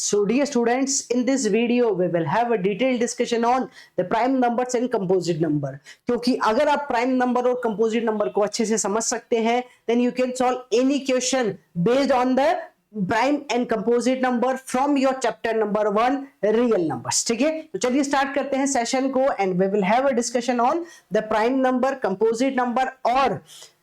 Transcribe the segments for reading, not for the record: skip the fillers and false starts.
So dear students, in this video we will have a detailed discussion on the prime numbers and composite number. क्योंकि अगर आप prime number और composite number को अच्छे से समझ सकते हैं, then you can solve any question based on the prime and composite number from your chapter number 1 real numbers. ठीक है, तो चलिए स्टार्ट करते हैं सेशन को and we will have a discussion on the prime number, composite number और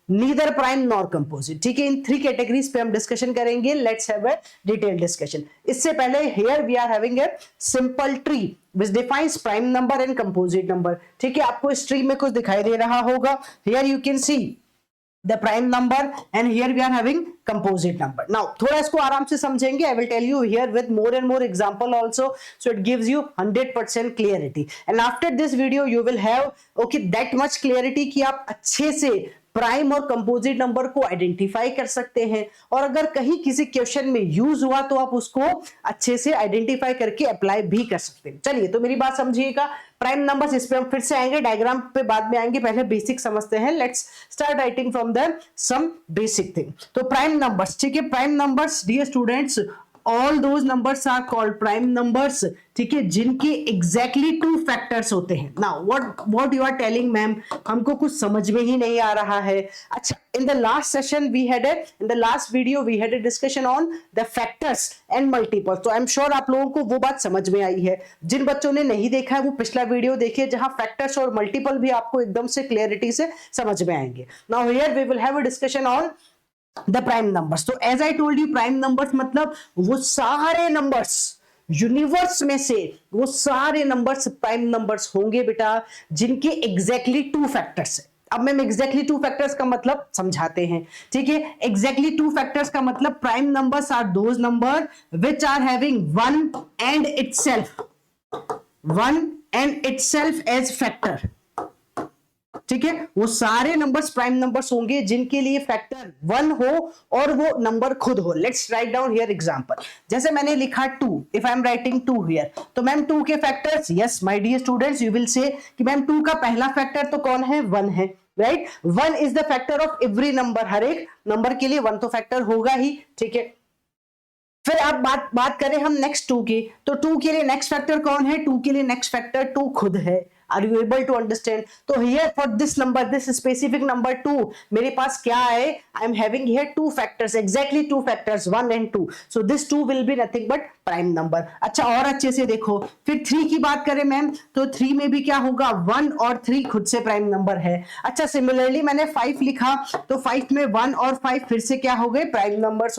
neither prime nor composite. ठीक है, इन थ्री कैटेगरीज पे हम डिस्कशन करेंगे. Let's have a detail discussion. इससे पहले here we are having a simple tree which defines prime number and composite number. ठीक है, आपको इस ट्री में कुछ दिखाई दे रहा होगा. Here you can see the prime number and here we are having composite number. Now थोड़ा इसको आराम से समझेंगे. I will tell you here with more and more example also, so it gives you 100% clarity. And after this video you will have okay that much clarity कि आप अच्छे से prime और कंपोजिट नंबर को आइडेंटिफाई कर सकते हैं, और अगर कहीं किसी क्वेश्चन में यूज हुआ तो आप उसको अच्छे से आइडेंटिफाई करके अप्लाई भी कर सकते हैं. चलिए, तो मेरी बात समझिएगा. प्राइम नंबर्स, इस पे हम फिर से आएंगे, डायग्राम पे बाद में आएंगे, पहले बेसिक समझते हैं. Let's start writing from the some basic thing. तो प्राइम नंबर्स, ठीक है, prime numbers dear students, all those numbers are called prime numbers. ठीक है, जिनके exactly two factors होते हैं. Now what you are telling ma'am, हमको कुछ समझ में ही नहीं आ रहा है. अच्छा, in the last session we had in the last video we had a discussion on the factors and multiples. तो I'm sure आप लोगों को वो बात समझ में आई है. जिन बच्चों ने नहीं देखा है वो पिछला वीडियो देखिए, जहां फैक्टर्स और मल्टीपल भी आपको एकदम से क्लियरिटी से समझ में आएंगे. Now here we will have a discussion on the prime numbers. तो as I told you, prime numbers मतलब वो सारे नंबर्स यूनिवर्स में से वो सारे नंबर्स प्राइम नंबर्स होंगे बेटा, जिनके एग्जैक्टली टू फैक्टर्स है. अब मैम एग्जैक्टली टू फैक्टर्स का मतलब समझाते हैं. ठीक है, एग्जैक्टली टू फैक्टर्स का मतलब prime numbers are those number which are having one and itself as factor. ठीक है, वो सारे नंबर्स प्राइम नंबर्स होंगे जिनके लिए फैक्टर वन हो और वो नंबर खुद हो. Let's write down here example. जैसे मैंने लिखा 2, if I am writing 2 here, तो मैम 2 के factors, yes my dear students, you will say कि मैम 2 का पहला फैक्टर तो कौन है? 1 है, right. 1 is the factor of every number. हर एक नंबर के लिए 1 तो फैक्टर होगा ही. ठीक है, फिर आप बात करें हम नेक्स्ट 2 की, तो 2 के लिए नेक्स्ट फैक्टर कौन है? 2 के लिए नेक्स्ट फैक्टर 2 खुद है. Are you able to understand? तो here for this number, this specific number 2, मेरे पास क्या है? I am having here two factors, exactly two factors, 1 and 2. So this 2 will be nothing but prime number. अच्छा, और अच्छे से देखो, फिर 3 की बात करें मैम, तो 3 में भी क्या होगा? 1 और 3 खुद से प्राइम नंबर है. अच्छा, सिमिलरली मैंने 5 लिखा, तो 5 में 1 और 5 फिर से क्या हो गए? Prime number.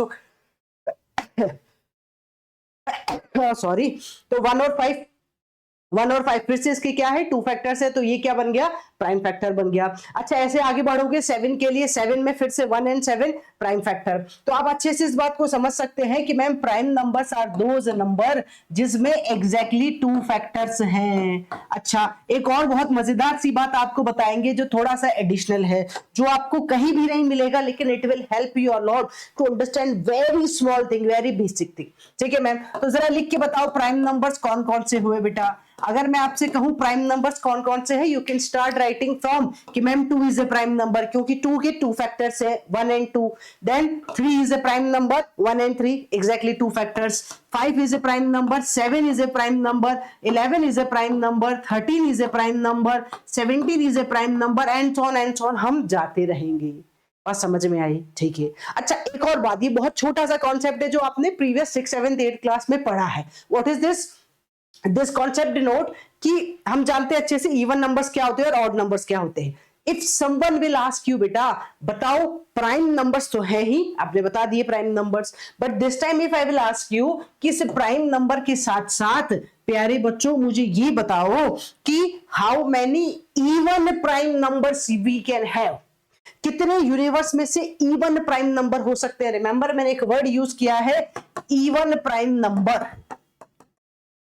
सॉरी, तो 1 और 5 फिर से इसके क्या है? 2 फैक्टर्स है, तो ये क्या बन गया? प्राइम फैक्टर बन गया. अच्छा, ऐसे आगे बढ़ोगे 7 के लिए, 7 में फिर से 1 एंड 7 प्राइम फैक्टर. तो आप अच्छे से इस बात को समझ सकते हैं कि ma'am prime numbers are those number जिसमें एग्जैक्टली 2 फैक्टर्स हैं. अच्छा, एक और बहुत मजेदार सी बात आपको बताएंगे जो थोड़ा सा एडिशनल है, जो आपको कहीं भी नहीं मिलेगा, लेकिन it will help you a lot to understand very small thing, very basic thing. ठीक है मैम, तो जरा लिख के बताओ प्राइम नंबर्स कौन कौन से हुए बेटा. अगर मैं आपसे कहूं प्राइम नंबर्स कौन कौन से हैं, you can start writing from कि ma'am 2 is a prime number, क्योंकि 2 के 2 फैक्टर्स है, 1 and 2. Then 3 is a prime number, 1 and 3 exactly 2 factors. 5 is a prime number, 7 is a prime number, 11 is a prime number, 13 is a prime number, 17 is a prime number, and so on हम जाते रहेंगे. और समझ में आई? ठीक है. अच्छा, एक और बात, ये बहुत छोटा सा कॉन्सेप्ट है जो आपने प्रीवियस 6, 7, 8 क्लास में पढ़ा है. What is this concept denote कि हम जानते हैं अच्छे से इवन नंबर्स क्या होते हैं और ऑड नंबर्स क्या होते हैं. If someone will ask you, बेटा बताओ प्राइम नंबर्स तो है ही, आपने बता दिए prime numbers, but this time if I will ask you कि इस प्राइम नंबर के साथ साथ प्यारे बच्चों मुझे ये बताओ कि how many even prime numbers we can have. कितने यूनिवर्स में से इवन प्राइम नंबर हो सकते हैं? रिमेंबर, मैंने एक वर्ड यूज किया है, even prime number.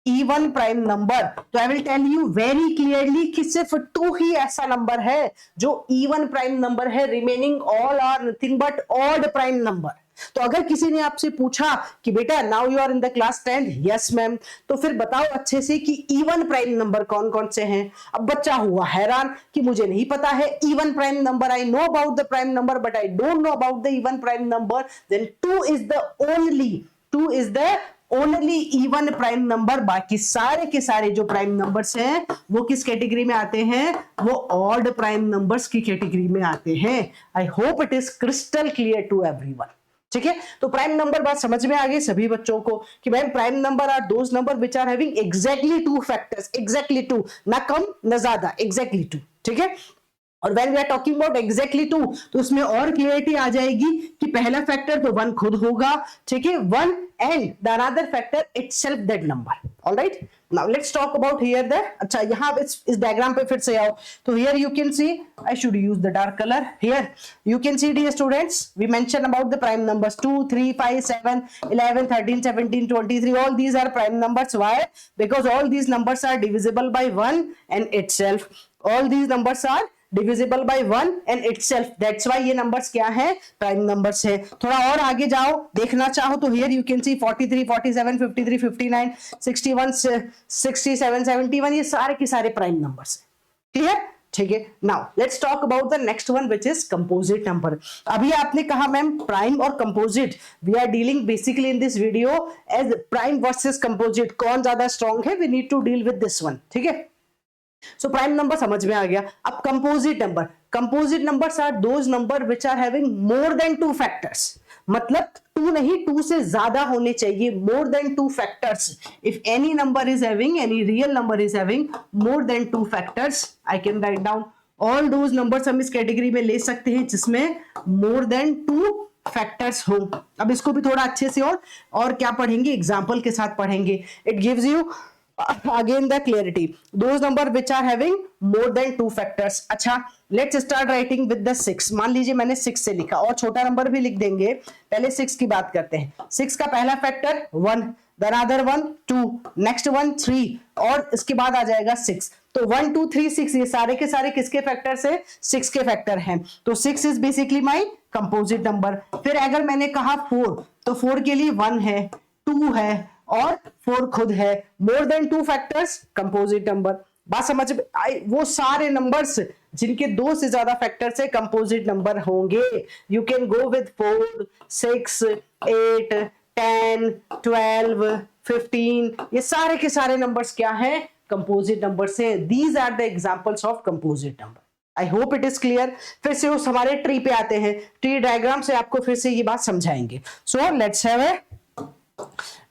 Even prime number, तो I will tell you very clearly कि सिर्फ 2 ही ऐसा नंबर है जो इवन प्राइम नंबर है. Remaining all are nothing but odd prime number. तो अगर किसी ने आपसे पूछा कि बेटा now you are in the class 10, yes ma'am, तो फिर बताओ अच्छे से कि इवन प्राइम नंबर कौन कौन से हैं. अब बच्चा हुआ हैरान कि मुझे नहीं पता है even prime number. I know about the prime number but I don't know about the even prime number. Then 2 is the only even prime number, बाकी सारे के सारे जो प्राइम नंबर्स हैं वो किस कैटेगरी में आते हैं, वो ऑड प्राइम नंबर्स की कैटेगरी में आते हैं। I hope it is crystal clear to everyone. ठीक है, तो प्राइम नंबर बात समझ में आ गई सभी बच्चों को कि भाई prime number are those number which are having exactly two factors, exactly two, ना कम ना ज्यादा, एग्जैक्टली टू। ठीक है, और when we are talking about exactly two तो उसमें और क्लियरिटी आ जाएगी कि पहला फैक्टर तो वन खुद होगा, ठीक है, one and the another factor itself that number. Alright, now let's talk about here the, अच्छा यहां इस डायग्राम पे फिर से आओ तो here you can see, I should use the dark colour, here you can see dear students we mentioned about the prime numbers 2 3 5 7 11 13 17 23, all these are prime numbers. Why? Because all these numbers are divisible by 1 and itself, all these numbers are divisible by 1 and itself, that's why ये numbers क्या है, prime numbers है। थोड़ा और आगे जाओ देखना चाहो तो हियर यू कैन सी 43 47 53 59 61 67 71, ये सारे के सारे प्राइम नंबर्स है। क्लियर? ठीक है, now let's talk about the next one which is composite number. अभी आपने कहा मैम प्राइम और composite, we are dealing basically in this video as prime versus composite, कौन ज्यादा स्ट्रॉन्ग है, we need to deal with this one. ठीक है, so prime number समझ में आ गया। अब composite number, composite numbers are those number which are having more than two factors, मतलब टू नहीं, टू से ज्यादा होने चाहिए, more than two factors. If any number is having, any real number is having more than two factors, I can write down all those numbers. हम इस category में ले सकते हैं जिसमें मोर देन टू फैक्टर्स हो। अब इसको भी थोड़ा अच्छे से और क्या पढ़ेंगे, एग्जाम्पल के साथ पढ़ेंगे। It gives you again the clarity, those number which are having more than two factors। अच्छा, let's start writing with the 6। मान लीजिए मैंने 6 से लिखा, और छोटा नंबर भी लिख देंगे, पहले 6 की बात करते हैं। 6 का पहला factor 1, the other one 2, next one 3, और इसके बाद आ जाएगा 6। तो 1 2 3 6 ये सारे के सारे किसके फैक्टर से, 6 के फैक्टर हैं। तो 6 is basically my composite number. फिर अगर मैंने कहा 4, तो 4 के लिए 1 है, 2 है और 4 खुद है, मोर than two factors, composite number. बात समझ में आई? वो सारे नंबर्स जिनके 2 से ज्यादा फैक्टर्स है कंपोजिट नंबर होंगे। यू कैन गो विद 4 6 8 10 12 15, ये सारे के सारे नंबर्स क्या है, कंपोजिट नंबर से। These are the examples of composite number. I hope it is clear. फिर से उस हमारे ट्री पे आते हैं, ट्री डायग्राम से आपको फिर से ये बात समझाएंगे। So let's have a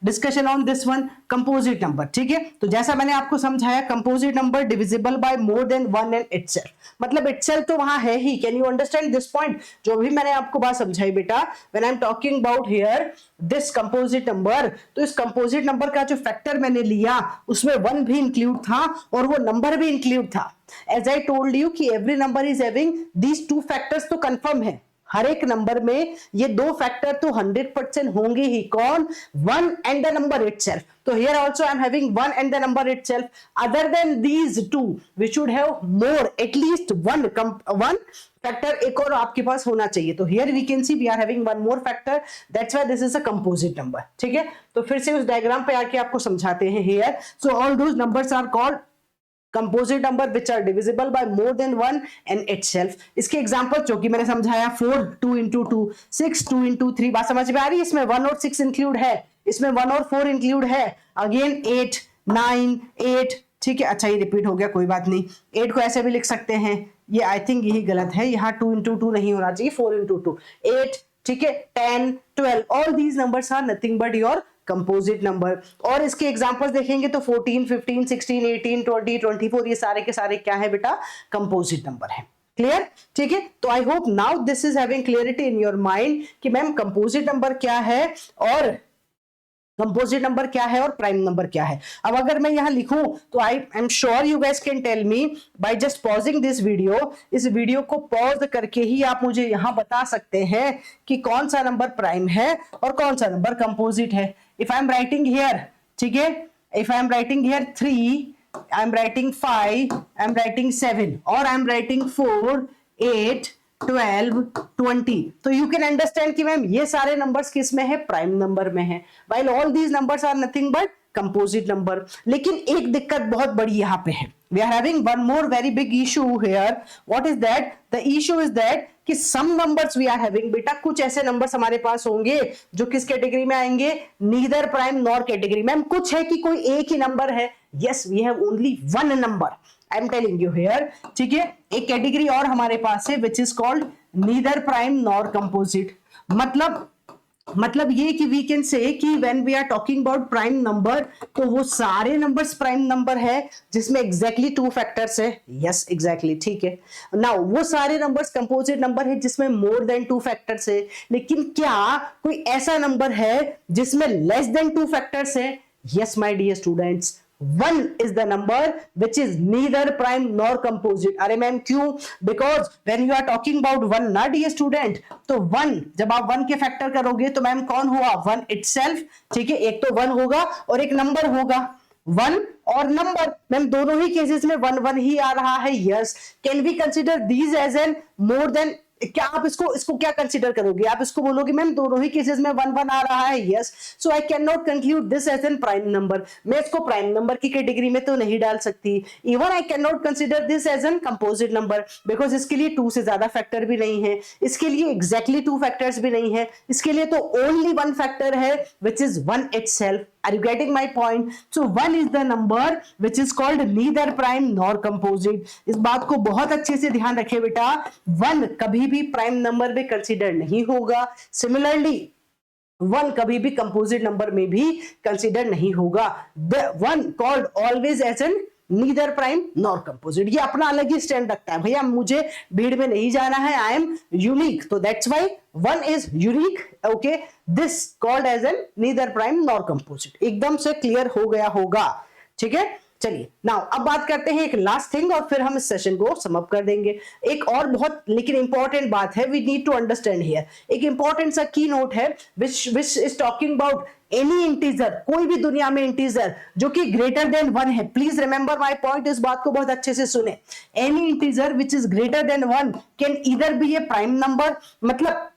discussion on this one, composite number. ठीक है, तो जैसा मैंने आपको समझाया, composite number divisible by more than 1 and itself, मतलब इटसेल्फ तो वहां है ही। Can you understand this point? जो भी मैंने आपको बात समझाई बेटा, when I am talking about here this composite number, तो इस कंपोजिट नंबर का जो फैक्टर मैंने लिया उसमें 1 भी इंक्लूड था और वो नंबर भी इंक्लूड था। एज आई टोल्ड यू कि every number is having these 2 factors, तो कंफर्म है हर एक नंबर में ये 2 फैक्टर तो 100% होंगे ही। कौन? 1 एंड द नंबर इटसेल्फ। तो here also I am having 1 and the number itself. Other than these 2 we should have more, at least one factor एक और आपके पास होना चाहिए। तो here we can see we are having 1 more factor, that's why this is a composite number. ठीक है, तो फिर से उस डायग्राम पे आके आपको समझाते हैं। Here so all those numbers are called composite number which are divisible by more than 1 and itself. इसके एग्जांपल जो कि मैंने समझाया, 4 2 into 2, 6 2 into 3, बात समझ में आ रही है? इसमें 1 और 6 इंक्लूड है, इसमें 1 और 4 इंक्लूड है। अगेन 8 9 8, ठीक है, अच्छा ये रिपीट हो गया, कोई बात नहीं। 8 को ऐसे भी लिख सकते हैं, ये आई थिंक यही गलत है, यहाँ 2 into 2 नहीं होना चाहिए, 4 into 2 8, ठीक है, 10 12, all these numbers are nothing but your composite number. और इसके एग्जांपल्स देखेंगे तो 14 15 16 18 20 24, ये सारे के सारे क्या है बेटा, कंपोजिट नंबर है। क्लियर? ठीक है, तो I hope now this is having clarity in your mind कि मैम कंपोजिट नंबर क्या है और कंपोजिट नंबर क्या है और प्राइम नंबर क्या है। अब अगर मैं यहां लिखूं तो I am sure you guys can tell me by just pausing this video, इस वीडियो को पॉज करके ही आप मुझे यहां बता सकते हैं कि कौन सा नंबर प्राइम है और कौन सा नंबर कंपोजिट है। If I am writing here, ठीक है, if I am writing here 3, I am writing 5, I am writing 7 और आई एम राइटिंग 4 8 12 20, तो यू कैन अंडरस्टैंड कि मैम ये सारे नंबर्स किस में है, प्राइम नंबर में है, while all these numbers are nothing but composite number. लेकिन एक दिक्कत बहुत बड़ी यहाँ पे है, we are having one more very big issue here. What is that? The issue is that कि some numbers we are having, बेटा कुछ ऐसे नंबर्स हमारे पास होंगे जो किस कैटेगरी में आएंगे, neither prime nor category. Ma'am कुछ है कि कोई एक ही नंबर है, yes we have only one number, I am telling you here, ठीक है। एक कैटेगरी और हमारे पास है which is called neither prime nor composite. मतलब ये कि वी कैन से कि when we are talking about prime number, तो वो सारे नंबर्स प्राइम नंबर है जिसमें एग्जैक्टली टू फैक्टर्स है, यस एग्जैक्टली, ठीक है। नाउ वो सारे नंबर्स कंपोजिट नंबर है जिसमें मोर देन टू फैक्टर्स है, लेकिन क्या कोई ऐसा नंबर है जिसमें लेस देन टू फैक्टर्स है? Yes my dear students, 1 is the number which is neither prime nor composite। अरे मैम क्यों? Because when you are talking about 1 ना dear student, तो 1 जब आप 1 के फैक्टर करोगे तो मैम कौन हुआ? 1 itself, ठीक है। एक तो 1 होगा और एक नंबर होगा, 1 और नंबर, मैम दोनों ही केसेस में 1 1 ही आ रहा है, yes. Can we consider these as an more than, क्या आप इसको क्या कंसीडर करोगे? आप इसको बोलोगे मैम दोनों ही केसेस में 1 1 आ रहा है, yes. So I can not conclude this as an prime number. मैं इसको प्राइम नंबर की कैटेगरी में तो नहीं डाल सकती। Even I can not consider this as an composite number, because इसके लिए 2 से ज्यादा फैक्टर भी नहीं है, इसके लिए एग्जैक्टली 2 फैक्टर्स भी नहीं है, इसके लिए तो ओनली 1 फैक्टर है which is 1 itself। Are you getting my point? So 1 is the number which is called neither prime nor composite। इस बात को बहुत अच्छे से ध्यान रखें बेटा, 1 कभी भी प्राइम नंबर में कंसीडर नहीं होगा, सिमिलरली 1 कभी भी कंपोजिट नंबर में भी कंसीडर नहीं होगा। The one called always as an neither prime nor composite, ये अपना अलग ही स्टैंड रखता है, भैया मुझे भीड़ में नहीं जाना है, आई एम यूनिक, तो that's why 1 is unique, okay. This called as an neither prime nor composite. एकदम से क्लियर हो गया होगा, ठीक है। चलिए नाउ अब बात करते हैं एक लास्ट थिंग और फिर हम इस सेशन को सम अप कर देंगे। एक और बहुत लेकिन इंपॉर्टेंट बात है, we need to understand here. एक इंपॉर्टेंट सा की नोट है which is talking about any integer, कोई भी दुनिया में इंटीजर जो कि ग्रेटर देन 1 है। प्लीज रिमेंबर माय पॉइंट, इस बात को बहुत अच्छे से सुने। Any integer which is greater than 1 can either be A prime number, मतलब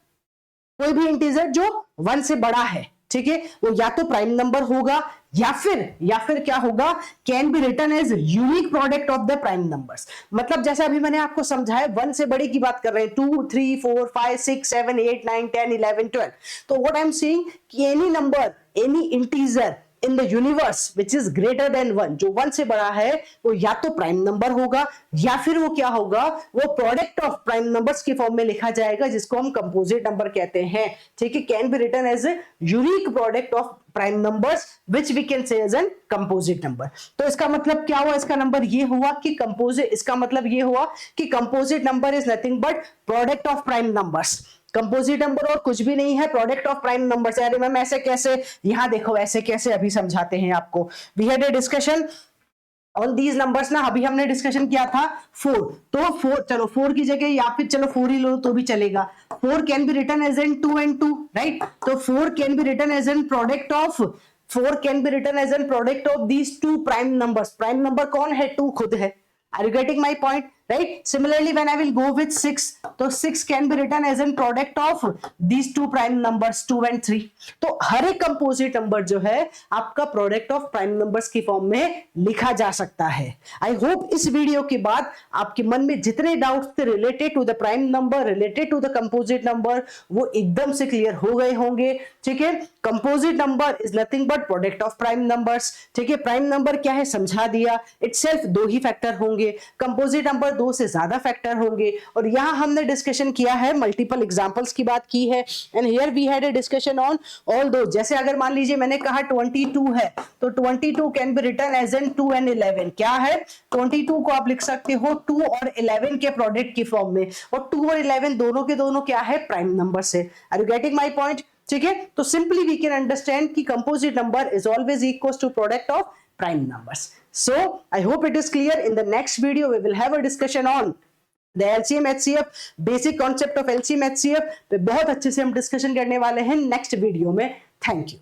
कोई भी इंटीजर जो 1 से बड़ा है, ठीक है, वो या तो प्राइम नंबर होगा या फिर क्या होगा, can be written as unique product of the prime numbers. मतलब जैसे अभी मैंने आपको समझाया, 1 से बड़ी की बात कर रहे हैं, 2 3 4 5 6 7 8 9 10 11 12। तो व्हाट आई एम सेइंग कि any number, any integer in the universe which is greater than 1, जो 1 से बड़ा है वो या तो प्राइम नंबर होगा या फिर वो क्या होगा, वो प्रोडक्ट ऑफ प्राइम नंबर्स की फॉर्म में लिखा जाएगा, जिसको हम कंपोजिट नंबर कहते हैं, ठीक है। Can be written as a unique product of prime numbers which we can say as an composite number. तो इसका मतलब क्या हुआ, इसका नंबर ये हुआ कि कंपोजिट, इसका मतलब ये हुआ कि composite number is nothing but product of prime numbers. Composite number और कुछ भी नहीं है, प्रोडक्ट ऑफ प्राइम नंबर से। अरे मैम ऐसे कैसे, यहां देखो ऐसे कैसे, अभी समझाते हैं आपको। We had a discussion on these numbers ना, अभी हमने डिस्कशन किया था 4, तो 4, चलो 4 की जगह या फिर चलो 4 ही लो तो भी चलेगा। 4 can be written as an 2 and 2, right. तो 4 can be written as an product of, 4 can be written as an product of these 2 prime numbers. Prime number कौन है? 2 खुद है। Are you getting my point? Right? Similarly, when I will go with 6, तो 6 can be written as an product of these 2 prime numbers 2 and 3। तो हर एक composite number जो है आपका प्रोडक्ट ऑफ प्राइम नंबर्स की फॉर्म में लिखा जा सकता है। आई होप इस वीडियो के बाद आपके मन में जितने डाउट्स थे related to the prime number, related to the composite number, वो एकदम से क्लियर हो गए होंगे, ठीक है। Composite number is nothing but product of prime numbers, ठीक है। प्राइम नंबर क्या है समझा दिया, इटसेल्फ 2 ही फैक्टर होंगे, कंपोजिट नंबर 2 से ज्यादा फैक्टर होंगे। और यहां हमने डिस्कशन किया है, मल्टीपल एग्जांपल्स की बात की है, and here we had a discussion on all दो। जैसे अगर मान लीजिए मैंने कहा 22 है, तो 22 can be written as an 2 and 11। क्या है? 22 को आप लिख सकते हो 2 और 11 के प्रोडक्ट की फॉर्म में, और 2 और 11 दोनों के दोनों क्या है? प्राइम नंबर से। Are you getting my point? ठीक है, तो सिंपली वी कैन अंडरस्टैंड कि composite number is always equal to product of prime numbers. So I hope it is clear. In the next video we will have a discussion on the LCM HCF, basic concept of LCM HCF पे बहुत अच्छे से हम discussion करने वाले हैं next video में। Thank you.